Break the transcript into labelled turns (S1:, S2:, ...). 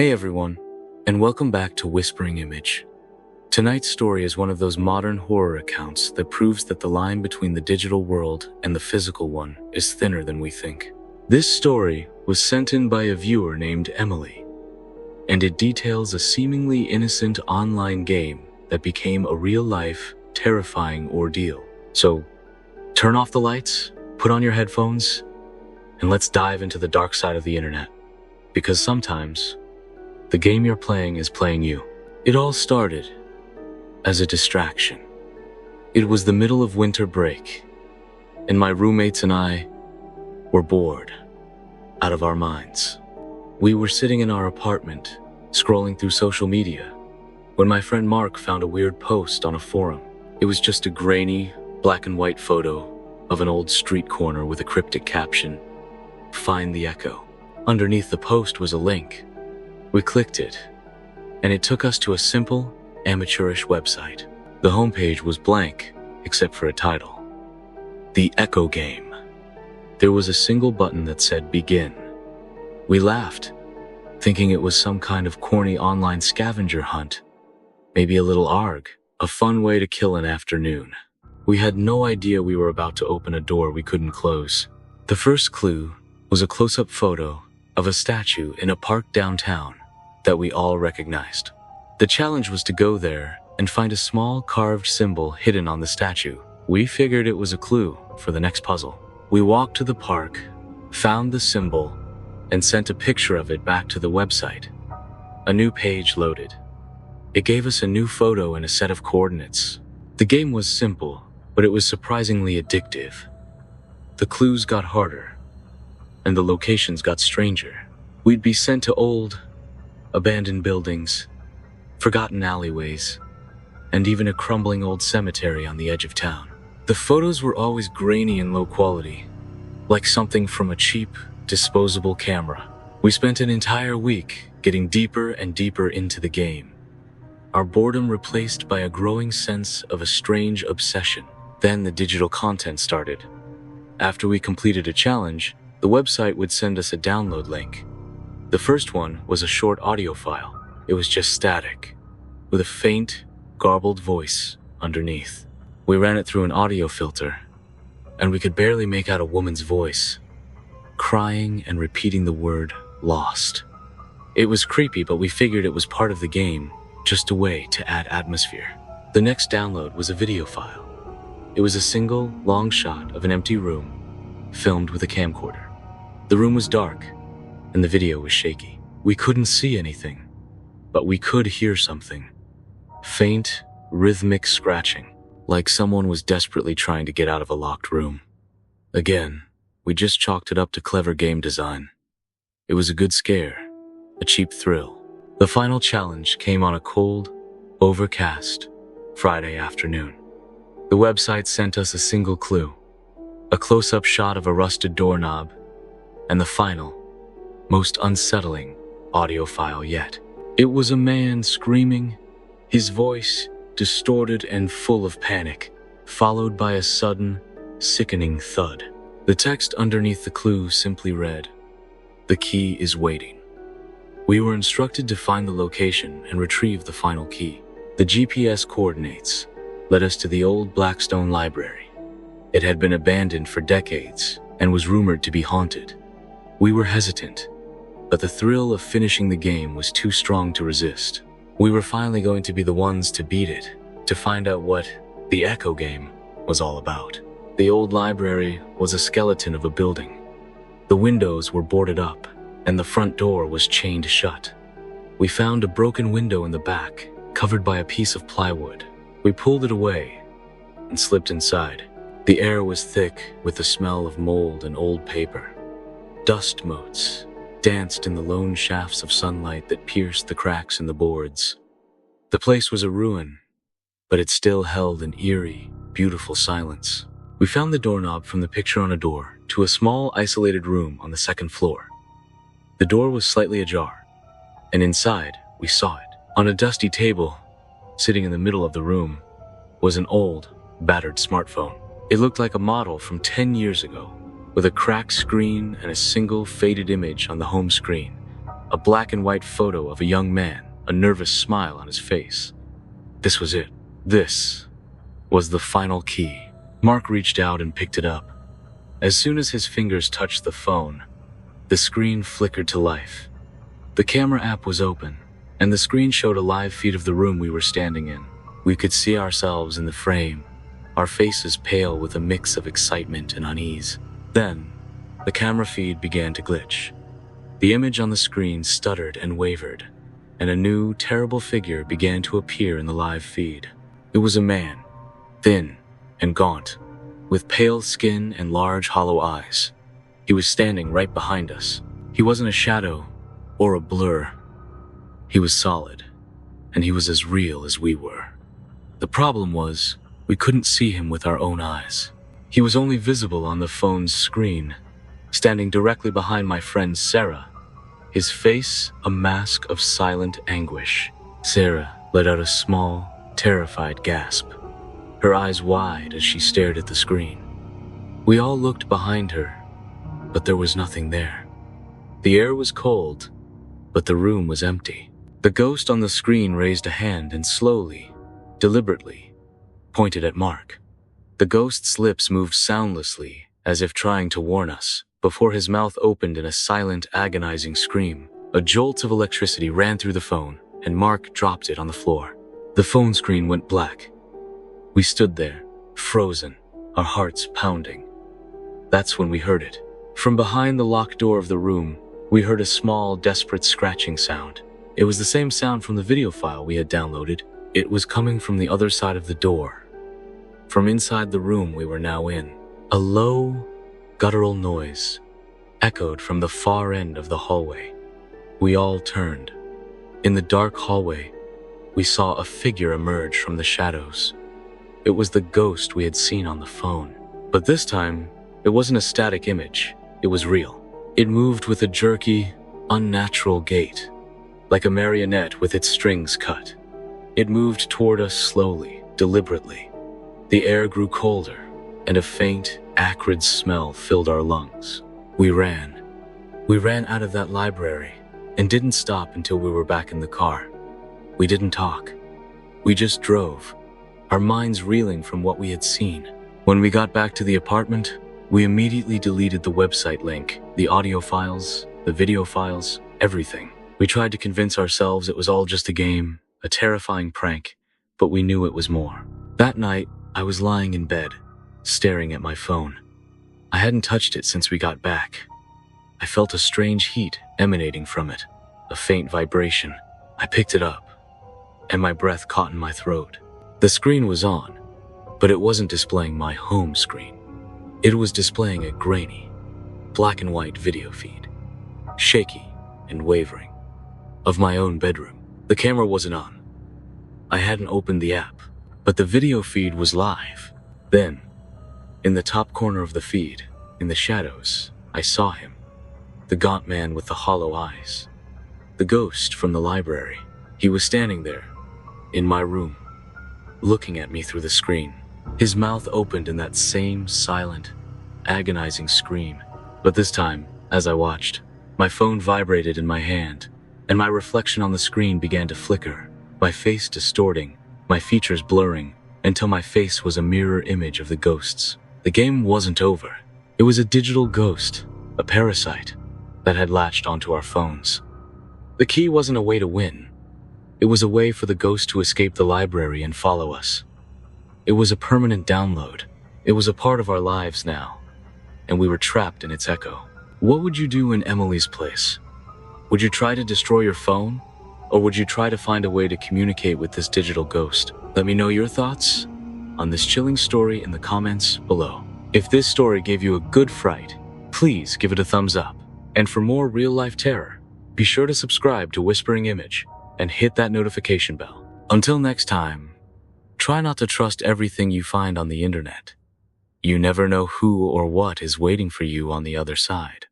S1: Hey everyone, and welcome back to Whispering Image. Tonight's story is one of those modern horror accounts that proves that the line between the digital world and the physical one is thinner than we think. This story was sent in by a viewer named Emily, and it details a seemingly innocent online game that became a real-life, terrifying ordeal. So, turn off the lights, put on your headphones, and let's dive into the dark side of the internet. Because sometimes, the game you're playing is playing you. It all started as a distraction. It was the middle of winter break, and my roommates and I were bored out of our minds. We were sitting in our apartment, scrolling through social media, when my friend Mark found a weird post on a forum. It was just a grainy, black and white photo of an old street corner with a cryptic caption, "Find the Echo." Underneath the post was a link. We clicked it, and it took us to a simple, amateurish website. The homepage was blank, except for a title. The Echo Game. There was a single button that said Begin. We laughed, thinking it was some kind of corny online scavenger hunt. Maybe a little ARG, a fun way to kill an afternoon. We had no idea we were about to open a door we couldn't close. The first clue was a close-up photo of a statue in a park downtown that we all recognized. The challenge was to go there and find a small carved symbol hidden on the statue. We figured it was a clue for the next puzzle. We walked to the park, found the symbol, and sent a picture of it back to the website. A new page loaded. It gave us a new photo and a set of coordinates. The game was simple, but it was surprisingly addictive. The clues got harder, and the locations got stranger. We'd be sent to old, abandoned buildings, forgotten alleyways, and even a crumbling old cemetery on the edge of town. The photos were always grainy and low quality, like something from a cheap, disposable camera. We spent an entire week getting deeper and deeper into the game, our boredom replaced by a growing sense of a strange obsession. Then the digital content started. After we completed a challenge, the website would send us a download link. The first one was a short audio file. It was just static, with a faint, garbled voice underneath. We ran it through an audio filter, and we could barely make out a woman's voice, crying and repeating the word lost. It was creepy, but we figured it was part of the game, just a way to add atmosphere. The next download was a video file. It was a single, long shot of an empty room, filmed with a camcorder. The room was dark, and the video was shaky. We couldn't see anything, but we could hear something. Faint, rhythmic scratching, like someone was desperately trying to get out of a locked room. Again, we just chalked it up to clever game design. It was a good scare, a cheap thrill. The final challenge came on a cold, overcast Friday afternoon. The website sent us a single clue, a close-up shot of a rusted doorknob, and the final, most unsettling audio file yet. It was a man screaming, his voice distorted and full of panic, followed by a sudden, sickening thud. The text underneath the clue simply read, "The key is waiting." We were instructed to find the location and retrieve the final key. The GPS coordinates led us to the old Blackstone Library. It had been abandoned for decades and was rumored to be haunted. We were hesitant, but the thrill of finishing the game was too strong to resist. We were finally going to be the ones to beat it, to find out what the Echo Game was all about. The old library was a skeleton of a building. The windows were boarded up, and the front door was chained shut. We found a broken window in the back, covered by a piece of plywood. We pulled it away and slipped inside. The air was thick with the smell of mold and old paper. Dust motes danced in the lone shafts of sunlight that pierced the cracks in the boards. The place was a ruin, but it still held an eerie, beautiful silence. We found the doorknob from the picture on a door to a small, isolated room on the second floor. The door was slightly ajar, and inside, we saw it. On a dusty table, sitting in the middle of the room, was an old, battered smartphone. It looked like a model from 10 years ago, with a cracked screen and a single faded image on the home screen. A black and white photo of a young man, a nervous smile on his face. This was it. This was the final key. Mark reached out and picked it up. As soon as his fingers touched the phone, the screen flickered to life. The camera app was open, and the screen showed a live feed of the room we were standing in. We could see ourselves in the frame, our faces pale with a mix of excitement and unease. Then, the camera feed began to glitch. The image on the screen stuttered and wavered, and a new, terrible figure began to appear in the live feed. It was a man, thin and gaunt, with pale skin and large hollow eyes. He was standing right behind us. He wasn't a shadow or a blur. He was solid, and he was as real as we were. The problem was, we couldn't see him with our own eyes. He was only visible on the phone's screen, standing directly behind my friend Sarah, his face a mask of silent anguish. Sarah let out a small, terrified gasp, her eyes wide as she stared at the screen. We all looked behind her, but there was nothing there. The air was cold, but the room was empty. The ghost on the screen raised a hand and slowly, deliberately, pointed at Mark. The ghost's lips moved soundlessly, as if trying to warn us, before his mouth opened in a silent, agonizing scream. A jolt of electricity ran through the phone, and Mark dropped it on the floor. The phone screen went black. We stood there, frozen, our hearts pounding. That's when we heard it. From behind the locked door of the room, we heard a small, desperate scratching sound. It was the same sound from the video file we had downloaded. It was coming from the other side of the door, from inside the room we were now in. A low, guttural noise echoed from the far end of the hallway. We all turned. In the dark hallway, we saw a figure emerge from the shadows. It was the ghost we had seen on the phone. But this time, it wasn't a static image. It was real. It moved with a jerky, unnatural gait, like a marionette with its strings cut. It moved toward us slowly, deliberately. The air grew colder, and a faint, acrid smell filled our lungs. We ran. We ran out of that library, and didn't stop until we were back in the car. We didn't talk. We just drove, our minds reeling from what we had seen. When we got back to the apartment, we immediately deleted the website link, the audio files, the video files, everything. We tried to convince ourselves it was all just a game, a terrifying prank, but we knew it was more. That night, I was lying in bed, staring at my phone. I hadn't touched it since we got back. I felt a strange heat emanating from it, a faint vibration. I picked it up, and my breath caught in my throat. The screen was on, but it wasn't displaying my home screen. It was displaying a grainy, black and white video feed, shaky and wavering, of my own bedroom. The camera wasn't on. I hadn't opened the app, but the video feed was live. Then, in the top corner of the feed, in the shadows, I saw him, the gaunt man with the hollow eyes, the ghost from the library. He was standing there, in my room, looking at me through the screen. His mouth opened in that same silent, agonizing scream. But this time, as I watched, my phone vibrated in my hand, and my reflection on the screen began to flicker, my face distorting, my features blurring, until my face was a mirror image of the ghost's. The game wasn't over. It was a digital ghost, a parasite, that had latched onto our phones. The key wasn't a way to win. It was a way for the ghost to escape the library and follow us. It was a permanent download. It was a part of our lives now, and we were trapped in its echo. What would you do in Emily's place? Would you try to destroy your phone? Or would you try to find a way to communicate with this digital ghost? Let me know your thoughts on this chilling story in the comments below. If this story gave you a good fright, please give it a thumbs up. And for more real-life terror, be sure to subscribe to Whispering Image and hit that notification bell. Until next time, try not to trust everything you find on the internet. You never know who or what is waiting for you on the other side.